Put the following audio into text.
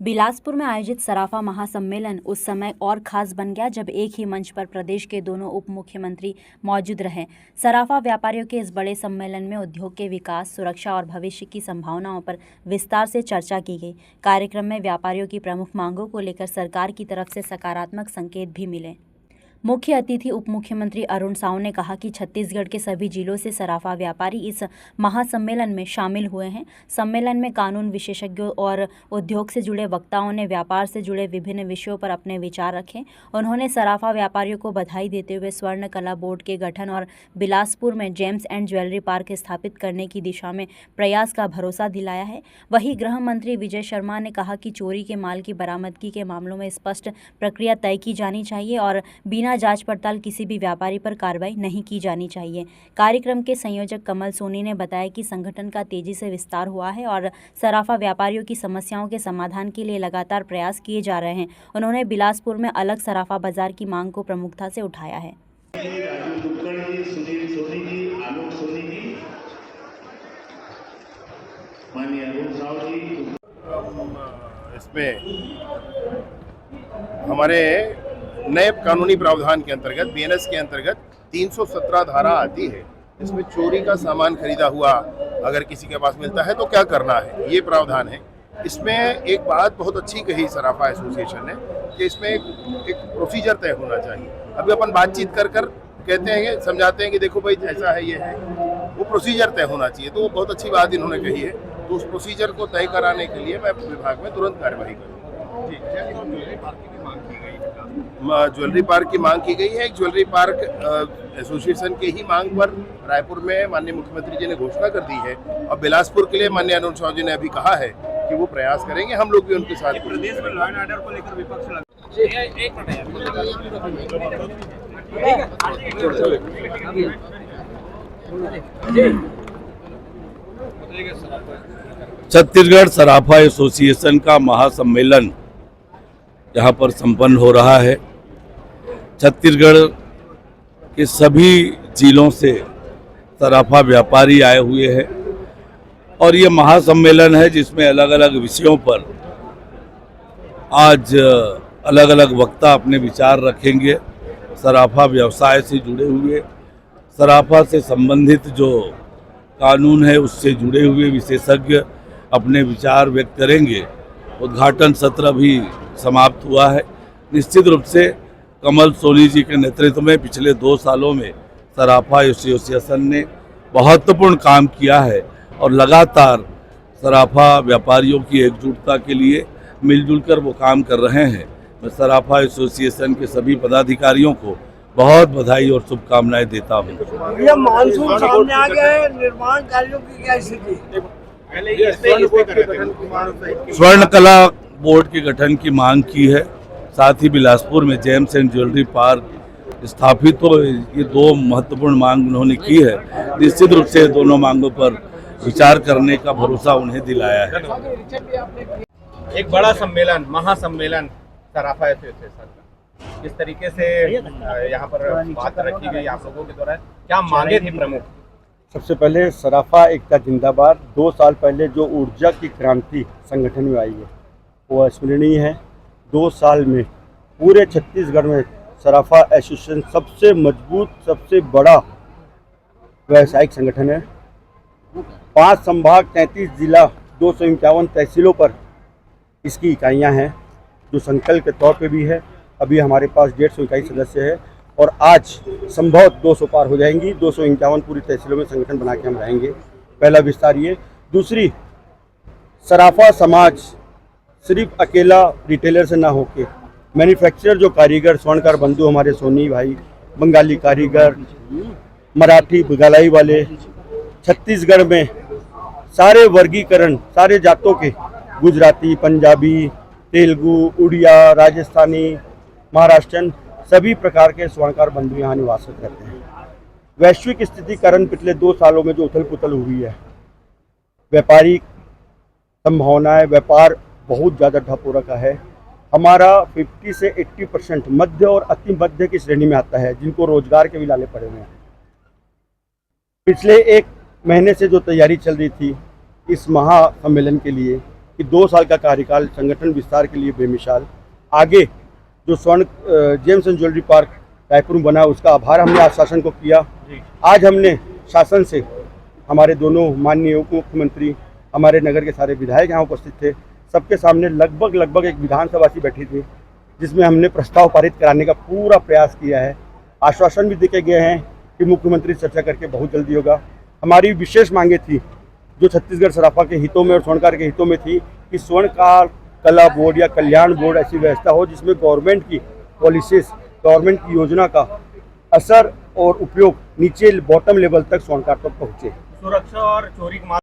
बिलासपुर में आयोजित सराफा महासम्मेलन उस समय और खास बन गया जब एक ही मंच पर प्रदेश के दोनों उप मुख्यमंत्री मौजूद रहे। सराफा व्यापारियों के इस बड़े सम्मेलन में उद्योग के विकास, सुरक्षा और भविष्य की संभावनाओं पर विस्तार से चर्चा की गई। कार्यक्रम में व्यापारियों की प्रमुख मांगों को लेकर सरकार की तरफ से सकारात्मक संकेत भी मिले। मुख्य अतिथि उप मुख्यमंत्री अरुण साव ने कहा कि छत्तीसगढ़ के सभी जिलों से सराफा व्यापारी इस महासम्मेलन में शामिल हुए हैं। सम्मेलन में कानून विशेषज्ञों और उद्योग से जुड़े वक्ताओं ने व्यापार से जुड़े विभिन्न विषयों पर अपने विचार रखे। उन्होंने सराफा व्यापारियों को बधाई देते हुए स्वर्ण कला बोर्ड के गठन और बिलासपुर में जेम्स एंड ज्वेलरी पार्क स्थापित करने की दिशा में प्रयास का भरोसा दिलाया है। वहीं गृह मंत्री विजय शर्मा ने कहा कि चोरी के माल की बरामदगी के मामलों में स्पष्ट प्रक्रिया तय की जानी चाहिए और बिना जांच पड़ताल किसी भी व्यापारी पर कार्रवाई नहीं की जानी चाहिए। कार्यक्रम के संयोजक कमल सोनी ने बताया कि संगठन का तेजी से विस्तार हुआ है और सराफा व्यापारियों की समस्याओं के समाधान के लिए लगातार प्रयास किए जा रहे हैं। उन्होंने बिलासपुर में अलग सराफा बाजार की मांग को प्रमुखता से उठाया है। इसमें हमारे नए कानूनी प्रावधान के अंतर्गत बीएनएस के अंतर्गत 317 धारा आती है। इसमें चोरी का सामान खरीदा हुआ अगर किसी के पास मिलता है तो क्या करना है, ये प्रावधान है। इसमें एक बात बहुत अच्छी कही सराफा एसोसिएशन ने कि इसमें एक प्रोसीजर तय होना चाहिए। अभी अपन बातचीत कर कहते हैं, समझाते हैं कि देखो भाई ऐसा है, ये है, वो प्रोसीजर तय होना चाहिए। तो वो बहुत अच्छी बात इन्होंने कही है। तो उस प्रोसीजर को तय कराने के लिए मैं विभाग में तुरंत कार्यवाही करूँगा। ज्वेलरी पार्क की मांग की गई है। एक ज्वेलरी पार्क एसोसिएशन के ही मांग पर रायपुर में माननीय मुख्यमंत्री जी ने घोषणा कर दी है और बिलासपुर के लिए माननीय अरुण साव जी ने अभी कहा है कि वो प्रयास करेंगे। हम लोग भी उनके साथ। प्रदेश में लॉ एंड ऑर्डर को लेकर विपक्ष छत्तीसगढ़ सराफा एसोसिएशन का महासम्मेलन यहाँ पर संपन्न हो रहा है। छत्तीसगढ़ के सभी जिलों से सराफा व्यापारी आए हुए हैं और ये महासम्मेलन है जिसमें अलग अलग विषयों पर आज अलग अलग वक्ता अपने विचार रखेंगे। सराफा व्यवसाय से जुड़े हुए, सराफा से संबंधित जो कानून है उससे जुड़े हुए विशेषज्ञ अपने विचार व्यक्त करेंगे। उद्घाटन सत्र भी समाप्त हुआ है। निश्चित रूप से कमल सोनी जी के नेतृत्व में पिछले 2 सालों में सराफा एसोसिएशन ने महत्वपूर्ण काम किया है और लगातार सराफा व्यापारियों की एकजुटता के लिए मिलजुल कर वो काम कर रहे हैं। मैं सराफा एसोसिएशन के सभी पदाधिकारियों को बहुत बधाई और शुभकामनाएं देता हूँ। ये मानसून सामने आ गया है, निर्माण कार्यों की क्या स्थिति? स्वर्ण कला बोर्ड के गठन की मांग की है। साथ ही बिलासपुर में जेम्स एंड ज्वेलरी पार्क स्थापित हो, ये 2 महत्वपूर्ण मांग उन्होंने की है। निश्चित रूप से दोनों मांगों पर विचार करने का भरोसा उन्हें दिलाया है। एक बड़ा सम्मेलन, महासम्मेलन सराफा एसोसिएशन का, किस तरीके से यहाँ पर बात रखी गई आप लोगों के द्वारा, क्या मांगे थी प्रमुख? सबसे पहले सराफा एकता जिंदाबाद। 2 साल पहले जो ऊर्जा की क्रांति संगठन में आई है वो स्मरणीय है। 2 साल में पूरे छत्तीसगढ़ में सराफा एसोसिएशन सबसे मजबूत, सबसे बड़ा व्यावसायिक संगठन है। 5 संभाग, 33 जिला, 251 तहसीलों पर इसकी इकाइयां हैं जो संकल्प के तौर पे भी है। अभी हमारे पास 150 इकाई सदस्य है और आज संभव 200 पार हो जाएंगी। 251 पूरी तहसीलों में संगठन बना के हम रहेंगे। पहला विस्तार ये। दूसरी, सराफा समाज सिर्फ अकेला रिटेलर से ना होके मैन्युफैक्चरर जो कारीगर, स्वर्णकार बंधु हमारे सोनी भाई, बंगाली कारीगर, मराठी बगलाई वाले, छत्तीसगढ़ में सारे वर्गीकरण, सारे जातों के, गुजराती, पंजाबी, तेलुगु, उड़िया, राजस्थानी, महाराष्ट्रन, सभी प्रकार के स्वर्णकार बंधु यहाँ निवासित रहते हैं। वैश्विक स्थिति कारण पिछले 2 सालों में जो उथल पुथल हुई है, व्यापारी संभावनाएं, व्यापार बहुत ज़्यादा ठप हो रखा है। हमारा 50 से 80% मध्य और अति मध्य की श्रेणी में आता है, जिनको रोजगार के भी लाले पड़े हुए हैं। पिछले 1 महीने से जो तैयारी चल रही थी इस महासम्मेलन के लिए कि 2 साल का कार्यकाल संगठन विस्तार के लिए बेमिसाल। आगे जो स्वर्ण James and jewellery park Raipur में बना उसका आभार हमने आज शासन को किया। आज हमने शासन से हमारे दोनों माननीय उप मुख्यमंत्री, हमारे नगर के सारे विधायक यहाँ उपस्थित थे, सबके सामने लगभग एक विधानसभा सी बैठी थी जिसमें हमने प्रस्ताव पारित कराने का पूरा प्रयास किया है। आश्वासन भी देके गए हैं कि मुख्यमंत्री चर्चा करके बहुत जल्दी होगा। हमारी विशेष मांगे थी जो छत्तीसगढ़ सराफा के हितों में और स्वर्णकार के हितों में थी कि स्वर्णकार कला बोर्ड या कल्याण बोर्ड ऐसी व्यवस्था हो जिसमें गवर्नमेंट की पॉलिसीज, गवर्नमेंट की योजना का असर और उपयोग नीचे बॉटम लेवल तक स्वर्णकार तक पहुँचे। सुरक्षा और चोरी के